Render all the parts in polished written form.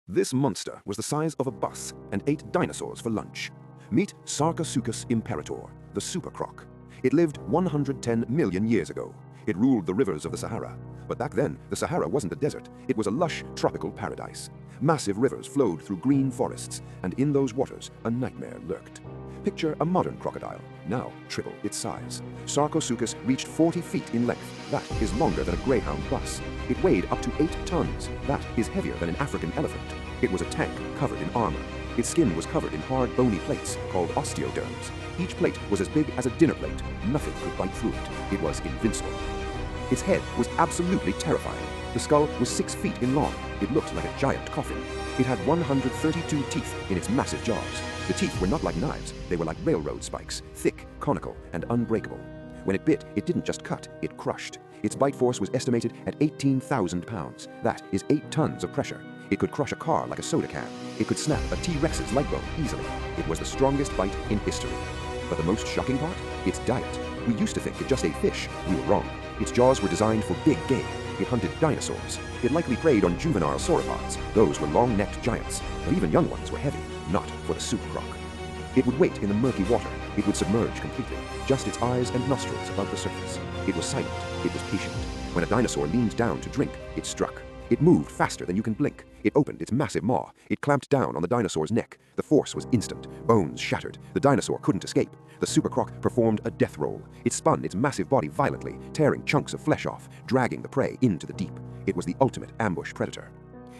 This monster was the size of a bus and ate dinosaurs for lunch. Meet Sarcosuchus imperator, the super croc. It lived 110 million years ago. It ruled the rivers of the Sahara. But back then, the Sahara wasn't a desert. It was a lush, tropical paradise. Massive rivers flowed through green forests, and in those waters, a nightmare lurked. Picture a modern crocodile, now triple its size. Sarcosuchus reached 40 feet in length. That is longer than a Greyhound bus. It weighed up to 8 tons. That is heavier than an African elephant. It was a tank covered in armor. Its skin was covered in hard, bony plates called osteoderms. Each plate was as big as a dinner plate. Nothing could bite through it. It was invincible. Its head was absolutely terrifying. The skull was 6 feet in long. It looked like a giant coffin. It had 132 teeth in its massive jaws. The teeth were not like knives. They were like railroad spikes, thick, conical, and unbreakable. When it bit, it didn't just cut, it crushed. Its bite force was estimated at 18,000 pounds. That is 8 tons of pressure. It could crush a car like a soda can. It could snap a T-Rex's leg bone easily. It was the strongest bite in history. But the most shocking part? Its diet. We used to think it just ate fish. We were wrong. Its jaws were designed for big game. It hunted dinosaurs. It likely preyed on juvenile sauropods. Those were long-necked giants, but even young ones were heavy, not for the super croc. It would wait in the murky water. It would submerge completely, just its eyes and nostrils above the surface. It was silent. It was patient. When a dinosaur leaned down to drink, it struck. It moved faster than you can blink. It opened its massive maw. It clamped down on the dinosaur's neck. The force was instant. Bones shattered. The dinosaur couldn't escape. The super croc performed a death roll. It spun its massive body violently, tearing chunks of flesh off, dragging the prey into the deep. It was the ultimate ambush predator.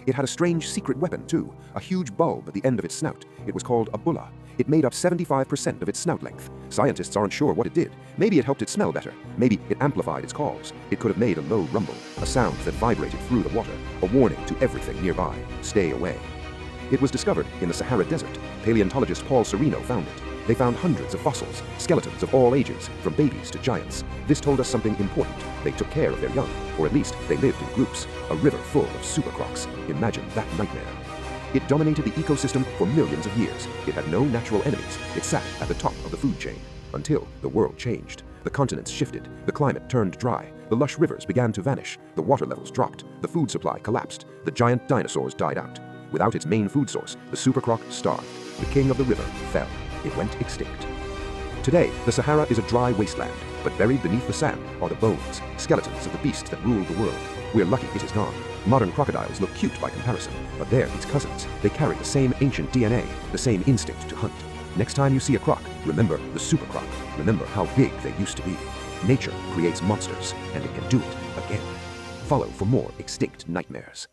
It had a strange secret weapon, too, a huge bulb at the end of its snout. It was called a bulla. It made up 75% of its snout length. Scientists aren't sure what it did. Maybe it helped it smell better. Maybe it amplified its calls. It could have made a low rumble, a sound that vibrated through the water, a warning to everything nearby. Stay away. It was discovered in the Sahara Desert. Paleontologist Paul Sereno found it. They found hundreds of fossils, skeletons of all ages, from babies to giants. This told us something important. They took care of their young, or at least they lived in groups. A river full of super crocs. Imagine that nightmare. It dominated the ecosystem for millions of years. It had no natural enemies. It sat at the top of the food chain. Until the world changed. The continents shifted. The climate turned dry. The lush rivers began to vanish. The water levels dropped. The food supply collapsed. The giant dinosaurs died out. Without its main food source, the super croc starved. The king of the river fell. It went extinct. Today, the Sahara is a dry wasteland, but buried beneath the sand are the bones, skeletons of the beasts that ruled the world. We're lucky it is gone. Modern crocodiles look cute by comparison, but they're its cousins. They carry the same ancient DNA, the same instinct to hunt. Next time you see a croc, remember the super croc. Remember how big they used to be. Nature creates monsters, and it can do it again. Follow for more extinct nightmares.